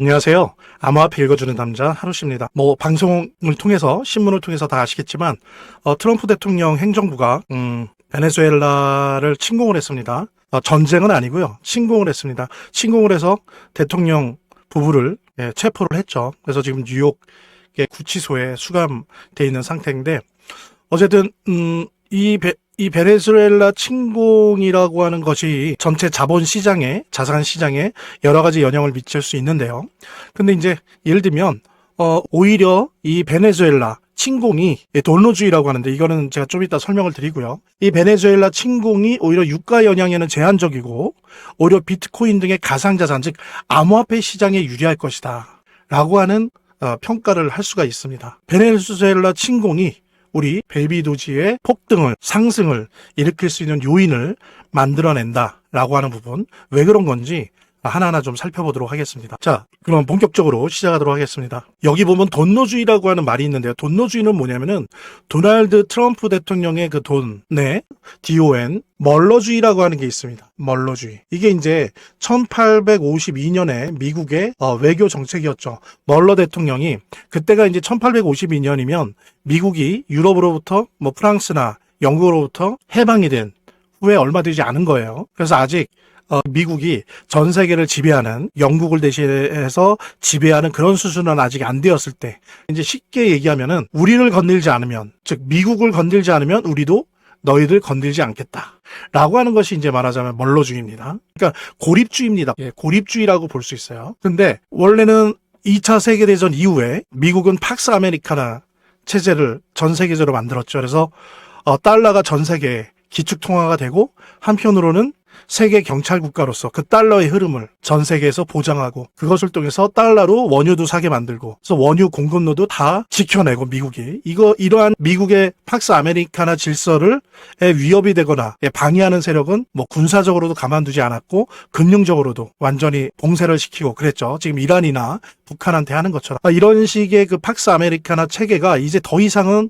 안녕하세요. 암호화폐 읽어주는 남자 하루씨입니다. 방송을 통해서 신문을 통해서 다 아시겠지만 트럼프 대통령 행정부가 베네수엘라를 침공을 했습니다. 전쟁은 아니고요. 침공을 했습니다. 침공을 해서 대통령 부부를 체포를 했죠. 그래서 지금 뉴욕의 구치소에 수감돼 있는 상태인데 어쨌든 이 베네수엘라 침공이라고 하는 것이 전체 자본 시장에, 자산 시장에 여러 가지 영향을 미칠 수 있는데요. 근데 이제 예를 들면 오히려 이 베네수엘라 침공이 돈노주의라고 하는데 이거는 제가 좀 이따 설명을 드리고요. 이 베네수엘라 침공이 오히려 유가 영향에는 제한적이고 오히려 비트코인 등의 가상자산, 즉 암호화폐 시장에 유리할 것이다 라고 하는 평가를 할 수가 있습니다. 베네수엘라 침공이 우리 벨비도지의 폭등을, 상승을 일으킬 수 있는 요인을 만들어낸다라고 하는 부분, 왜 그런 건지 하나하나 좀 살펴보도록 하겠습니다. 자, 그럼 본격적으로 시작하도록 하겠습니다. 여기 보면 돈노주의라고 하는 말이 있는데요. 돈노주의는 뭐냐면은 도널드 트럼프 대통령의 그 돈에 DON, 멀러주의라고 하는 게 있습니다. 멀러주의. 이게 이제 1852년에 미국의 외교 정책이었죠. 멀러 대통령이 그때가 이제 1852년이면 미국이 유럽으로부터 프랑스나 영국으로부터 해방이 된 후에 얼마 되지 않은 거예요. 그래서 아직 미국이 전 세계를 지배하는, 영국을 대신해서 지배하는 그런 수준은 아직 안 되었을 때, 이제 쉽게 얘기하면은 우리를 건들지 않으면, 즉 미국을 건들지 않으면 우리도 너희들 건들지 않겠다 라고 하는 것이 이제 말하자면 멀러주의입니다. 그러니까 고립주의입니다. 고립주의라고 볼 수 있어요. 근데 원래는 2차 세계대전 이후에 미국은 팍스 아메리카나 체제를 전 세계적으로 만들었죠. 그래서 달러가 전 세계에 기축통화가 되고, 한편으로는 세계 경찰 국가로서 그 달러의 흐름을 전 세계에서 보장하고, 그것을 통해서 달러로 원유도 사게 만들고, 그래서 원유 공급로도 다 지켜내고, 미국이 이러한 미국의 팍스 아메리카나 질서를 위협이 되거나 방해하는 세력은 군사적으로도 가만두지 않았고 금융적으로도 완전히 봉쇄를 시키고 그랬죠. 지금 이란이나 북한한테 하는 것처럼 이런 식의 그 팍스 아메리카나 체계가 이제 더 이상은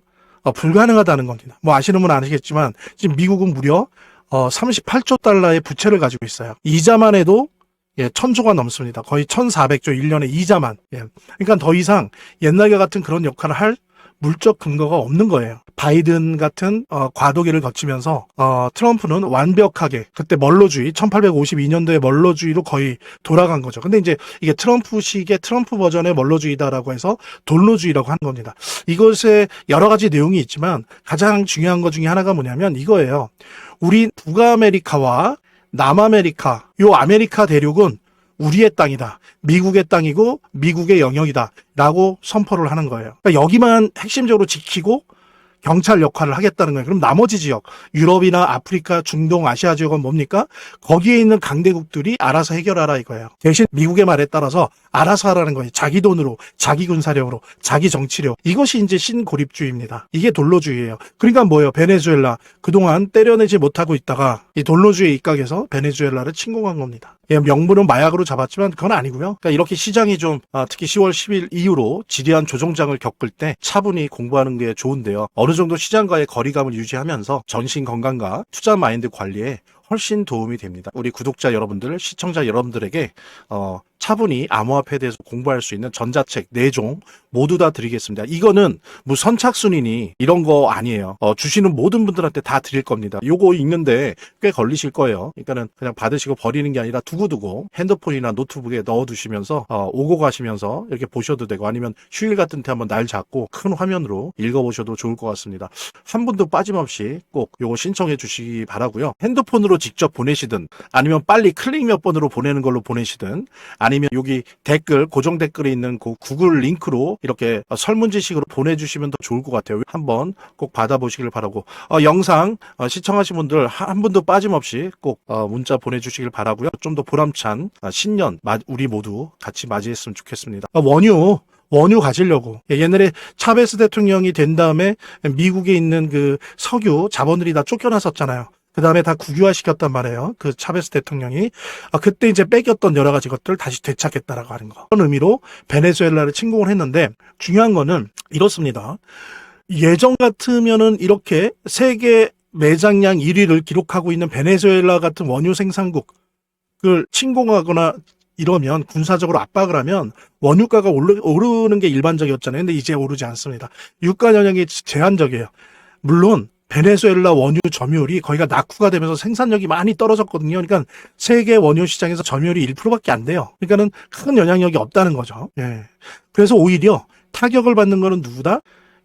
불가능하다는 겁니다. 아시는 분은 아시겠지만 지금 미국은 무려 38조 달러의 부채를 가지고 있어요. 이자만 해도 1000조가 넘습니다. 거의 1400조 1년에 이자만. 그러니까 더 이상 옛날과 같은 그런 역할을 할 물적 근거가 없는 거예요. 바이든 같은 과도기를 거치면서 트럼프는 완벽하게 그때 멀러주의, 1852년도에 멀러주의로 거의 돌아간 거죠. 근데 이제 이게 트럼프식의 트럼프 버전의 멀러주의다라고 해서 돈노주의라고 하는 겁니다. 이것에 여러 가지 내용이 있지만 가장 중요한 것 중에 하나가 뭐냐면 이거예요. 우리 북아메리카와 남아메리카, 요 아메리카 대륙은 우리의 땅이다. 미국의 땅이고 미국의 영역이다. 라고 선포를 하는 거예요. 그러니까 여기만 핵심적으로 지키고 경찰 역할을 하겠다는 거예요. 그럼 나머지 지역, 유럽이나 아프리카, 중동, 아시아 지역은 뭡니까? 거기에 있는 강대국들이 알아서 해결하라 이거예요. 대신 미국의 말에 따라서 알아서 하라는 거예요. 자기 돈으로, 자기 군사력으로, 자기 정치력. 이것이 이제 신고립주의입니다. 이게 돈노주의예요. 그러니까 뭐예요? 베네수엘라. 그동안 때려내지 못하고 있다가 이 돈노주의에 입각해서 베네수엘라를 침공한 겁니다. 명분은 마약으로 잡았지만 그건 아니고요. 그러니까 이렇게 시장이 좀 특히 10월 10일 이후로 지대한 조정장을 겪을 때 차분히 공부하는 게 좋은데요. 어느 정도 시장과의 거리감을 유지하면서 전신 건강과 투자 마인드 관리에 훨씬 도움이 됩니다. 우리 구독자 여러분들, 시청자 여러분들에게 차분히 암호화폐에 대해서 공부할 수 있는 전자책 4종 모두 다 드리겠습니다. 이거는 선착순이니 이런 거 아니에요. 주시는 모든 분들한테 다 드릴 겁니다. 요거 읽는데 꽤 걸리실 거예요. 그러니까는 그냥 받으시고 버리는 게 아니라 두고두고 핸드폰이나 노트북에 넣어두시면서 오고 가시면서 이렇게 보셔도 되고, 아니면 휴일 같은 때 한번 날 잡고 큰 화면으로 읽어보셔도 좋을 것 같습니다. 한 분도 빠짐없이 꼭 요거 신청해 주시기 바라고요. 핸드폰으로 직접 보내시든 아니면 빨리 클릭 몇 번으로 보내는 걸로 보내시든, 아니면 여기 댓글, 고정 댓글에 있는 그 구글 링크로 이렇게 설문지식으로 보내주시면 더 좋을 것 같아요. 한번 꼭 받아보시길 바라고, 영상 시청하신 분들 한 분도 빠짐없이 꼭 문자 보내주시길 바라고요. 좀 더 보람찬 신년 우리 모두 같이 맞이했으면 좋겠습니다. 원유 가지려고. 옛날에 차베스 대통령이 된 다음에 미국에 있는 그 석유 자본들이 다 쫓겨났었잖아요. 그 다음에 다 국유화시켰단 말이에요. 그 차베스 대통령이. 그때 이제 뺏겼던 여러 가지 것들 다시 되찾겠다라고 하는 거. 그런 의미로 베네수엘라를 침공을 했는데, 중요한 거는 이렇습니다. 예전 같으면은 이렇게 세계 매장량 1위를 기록하고 있는 베네수엘라 같은 원유 생산국을 침공하거나 이러면 군사적으로 압박을 하면 원유가가 오르는 게 일반적이었잖아요. 근데 이제 오르지 않습니다. 유가 영향이 제한적이에요. 물론 베네수엘라 원유 점유율이 거기가 낙후가 되면서 생산력이 많이 떨어졌거든요. 그러니까 세계 원유 시장에서 점유율이 1%밖에 안 돼요. 그러니까는 큰 영향력이 없다는 거죠. 예. 그래서 오히려 타격을 받는 거는 누구다?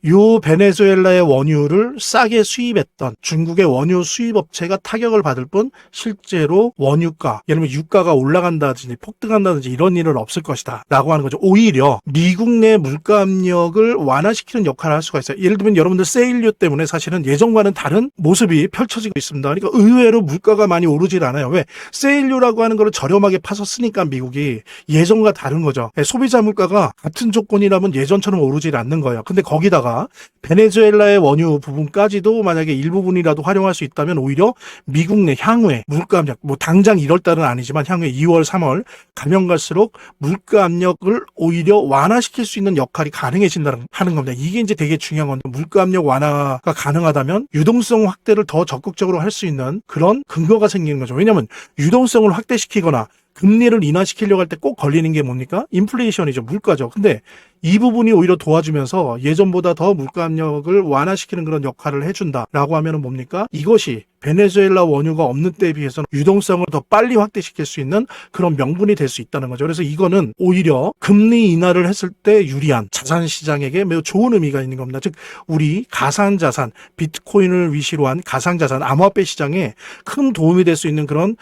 요 베네수엘라의 원유를 싸게 수입했던 중국의 원유 수입업체가 타격을 받을 뿐 실제로 원유가, 예를 들면 유가가 올라간다든지 폭등한다든지 이런 일은 없을 것이다 라고 하는 거죠. 오히려 미국 내 물가 압력을 완화시키는 역할을 할 수가 있어요. 예를 들면 여러분들 세일료 때문에 사실은 예전과는 다른 모습이 펼쳐지고 있습니다. 그러니까 의외로 물가가 많이 오르질 않아요. 왜? 세일료라고 하는 거를 저렴하게 파서 쓰니까 미국이 예전과 다른 거죠. 소비자 물가가 같은 조건이라면 예전처럼 오르질 않는 거예요. 근데 거기다가 베네수엘라의 원유 부분까지도 만약에 일부분이라도 활용할 수 있다면 오히려 미국 내 향후에 물가 압력, 뭐 당장 1월 달은 아니지만 향후에 2월, 3월 가면 갈수록 물가 압력을 오히려 완화시킬 수 있는 역할이 가능해진다는 하는 겁니다. 이게 이제 되게 중요한 건데 물가 압력 완화가 가능하다면 유동성 확대를 더 적극적으로 할 수 있는 그런 근거가 생기는 거죠. 왜냐하면 유동성을 확대시키거나 금리를 인하시키려고 할 때 꼭 걸리는 게 뭡니까? 인플레이션이죠. 물가죠. 근데 이 부분이 오히려 도와주면서 예전보다 더 물가 압력을 완화시키는 그런 역할을 해준다라고 하면은 뭡니까? 이것이 베네수엘라 원유가 없는 때에 비해서는 유동성을 더 빨리 확대시킬 수 있는 그런 명분이 될 수 있다는 거죠. 그래서 이거는 오히려 금리 인하를 했을 때 유리한 자산 시장에게 매우 좋은 의미가 있는 겁니다. 즉 우리 가상자산, 비트코인을 위시로 한 가상자산, 암호화폐 시장에 큰 도움이 될 수 있는 그런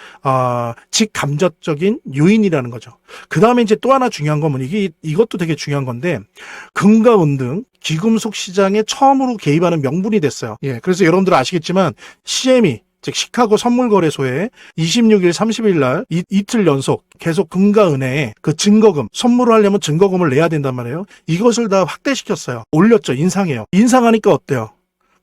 직감적적인 요인이라는 거죠. 그 다음에 이제 또 하나 중요한 건 이것도 되게 중요한 건데 금과 은 등 귀금속 시장에 처음으로 개입하는 명분이 됐어요. 예, 그래서 여러분들 아시겠지만 CME 즉 시카고 선물거래소에 26일, 30일 날 이틀 연속 계속 금과 은에 그 증거금, 선물을 하려면 증거금을 내야 된단 말이에요. 이것을 다 확대시켰어요. 올렸죠. 인상해요. 인상하니까 어때요?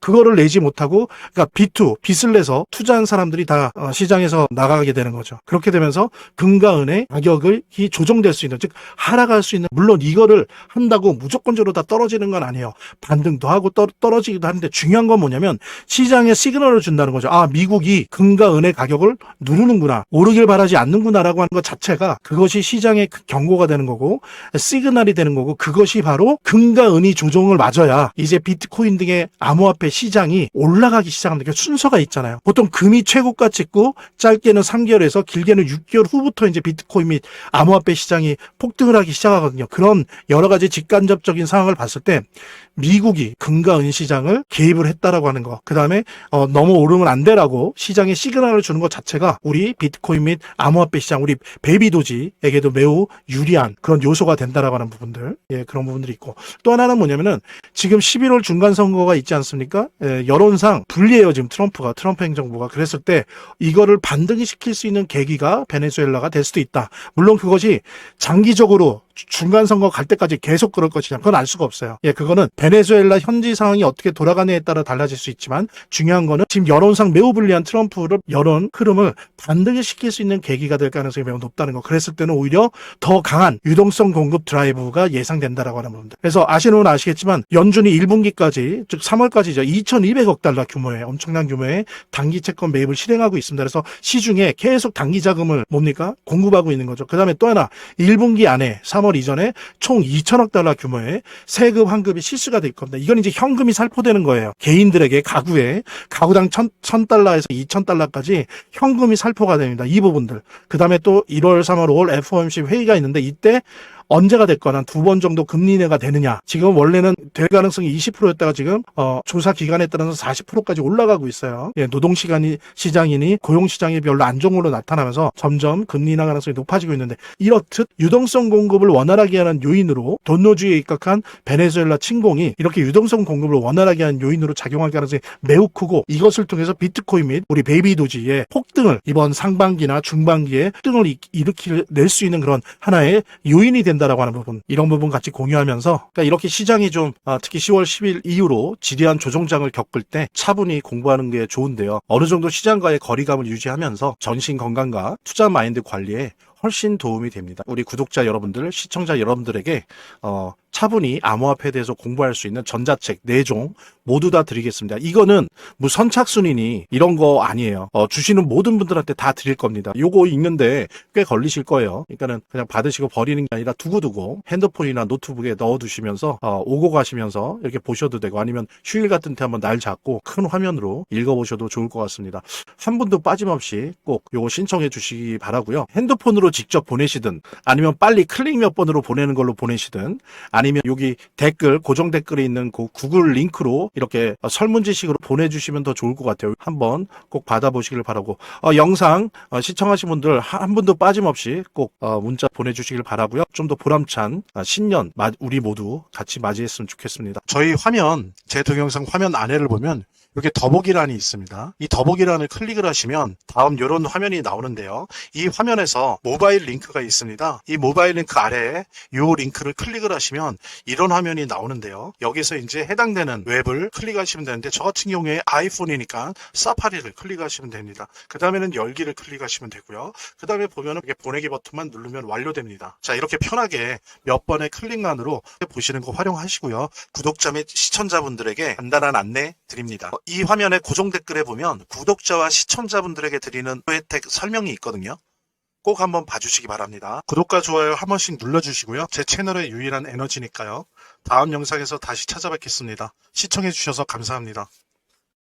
그거를 내지 못하고 그러니까 빚을 내서 투자한 사람들이 다 시장에서 나가게 되는 거죠. 그렇게 되면서 금과 은의 가격이 조정될 수 있는, 즉 하락할 수 있는, 물론 이거를 한다고 무조건적으로 다 떨어지는 건 아니에요. 반등도 하고 떨어지기도 하는데 중요한 건 뭐냐면 시장에 시그널을 준다는 거죠. 아, 미국이 금과 은의 가격을 누르는구나, 오르길 바라지 않는구나라고 하는 것 자체가 그것이 시장의 경고가 되는 거고 시그널이 되는 거고, 그것이 바로 금과 은이 조정을 맞아야 이제 비트코인 등의 암호화폐 시장이 올라가기 시작합니다. 순서가 있잖아요. 보통 금이 최고가 찍고 짧게는 3개월에서 길게는 6개월 후부터 이제 비트코인 및 암호화폐 시장이 폭등을 하기 시작하거든요. 그런 여러 가지 직간접적인 상황을 봤을 때 미국이 금과 은 시장을 개입을 했다라고 하는 거, 그 다음에 너무 오르면 안 되라고 시장에 시그널을 주는 것 자체가 우리 비트코인 및 암호화폐 시장, 우리 베이비도지에게도 매우 유리한 그런 요소가 된다라고 하는 부분들, 예, 그런 부분들이 있고, 또 하나는 뭐냐면은 지금 11월 중간 선거가 있지 않습니까? 예, 여론상 불리해요. 지금 트럼프 행정부가. 그랬을 때 이거를 반등이 시킬 수 있는 계기가 베네수엘라가 될 수도 있다. 물론 그것이 장기적으로 중간 선거 갈 때까지 계속 그럴 것이냐, 그건 알 수가 없어요. 예, 그거는 베네수엘라 현지 상황이 어떻게 돌아가느냐에 따라 달라질 수 있지만 중요한 거는 지금 여론상 매우 불리한 트럼프를 여론 흐름을 반등을 시킬 수 있는 계기가 될 가능성이 매우 높다는 거. 그랬을 때는 오히려 더 강한 유동성 공급 드라이브가 예상된다라고 하는 부분들. 그래서 아시는 분은 아시겠지만 연준이 1분기까지 즉 3월까지죠. 2,200억 달러 규모의 엄청난 규모의 단기 채권 매입을 실행하고 있습니다. 그래서 시중에 계속 단기 자금을 공급하고 있는 거죠. 그 다음에 또 하나 1분기 안에 3월 이전에 총 2천억 달러 규모의 세금 환급이 실시가 될 겁니다. 이건 이제 현금이 살포되는 거예요. 개인들에게 가구당 1,000달러에서 2,000달러까지 현금이 살포가 됩니다. 이 부분들. 그 다음에 또 1월, 3월, 5월 FOMC 회의가 있는데 이때 언제가 됐거나 한 2번 정도 금리 인하가 되느냐. 지금 원래는 될 가능성이 20%였다가 지금 조사 기간에 따라서 40%까지 올라가고 있어요. 예, 노동 시장이니 고용 시장이 별로 안정으로 나타나면서 점점 금리 인하 가능성이 높아지고 있는데, 이렇듯 유동성 공급을 원활하게 하는 요인으로 돈노주의에 입각한 베네수엘라 침공이 이렇게 유동성 공급을 원활하게 하는 요인으로 작용할 가능성이 매우 크고, 이것을 통해서 비트코인 및 우리 베이비도지의 폭등을 이번 상반기나 중반기에 폭등을 낼 수 있는 그런 하나의 요인이 된다라고 하는 부분, 이런 부분 같이 공유하면서, 그러니까 이렇게 시장이 좀 특히 10월 10일 이후로 지리한 조정장을 겪을 때 차분히 공부하는 게 좋은데요. 어느 정도 시장과의 거리감을 유지하면서 전신 건강과 투자 마인드 관리에 훨씬 도움이 됩니다. 우리 구독자 여러분들, 시청자 여러분들에게 차분히 암호화폐에 대해서 공부할 수 있는 전자책 4종 모두 다 드리겠습니다. 이거는 뭐 선착순이니 이런 거 아니에요. 주시는 모든 분들한테 다 드릴 겁니다. 요거 읽는데 꽤 걸리실 거예요. 그러니까는 그냥 받으시고 버리는 게 아니라 두고두고 핸드폰이나 노트북에 넣어두시면서 오고 가시면서 이렇게 보셔도 되고, 아니면 휴일 같은 때 한번 날 잡고 큰 화면으로 읽어보셔도 좋을 것 같습니다. 한 분도 빠짐없이 꼭 요거 신청해 주시기 바라고요. 핸드폰으로 직접 보내시든 아니면 빨리 클릭 몇 번으로 보내는 걸로 보내시든, 아니면 여기 댓글, 고정 댓글에 있는 그 구글 링크로 이렇게 설문지식으로 보내주시면 더 좋을 것 같아요. 한번 꼭 받아보시길 바라고, 영상 시청하신 분들 한 분도 빠짐없이 꼭 문자 보내주시길 바라고요. 좀 더 보람찬 신년 우리 모두 같이 맞이했으면 좋겠습니다. 저희 화면, 제 동영상 화면 안에를 보면 이렇게 더보기란이 있습니다. 이 더보기란을 클릭을 하시면 다음 이런 화면이 나오는데요. 이 화면에서 모바일 링크가 있습니다. 이 모바일 링크 아래에 이 링크를 클릭을 하시면 이런 화면이 나오는데요. 여기서 이제 해당되는 웹을 클릭하시면 되는데, 저 같은 경우에 아이폰이니까 사파리를 클릭하시면 됩니다. 그 다음에는 열기를 클릭하시면 되고요. 그 다음에 보면은 이렇게 보내기 버튼만 누르면 완료됩니다. 자, 이렇게 편하게 몇 번의 클릭만으로 보시는 거 활용하시고요. 구독자 및 시청자분들에게 간단한 안내 드립니다. 이 화면의 고정 댓글에 보면 구독자와 시청자분들에게 드리는 혜택 설명이 있거든요. 꼭 한번 봐주시기 바랍니다. 구독과 좋아요 한 번씩 눌러주시고요. 제 채널의 유일한 에너지니까요. 다음 영상에서 다시 찾아뵙겠습니다. 시청해주셔서 감사합니다.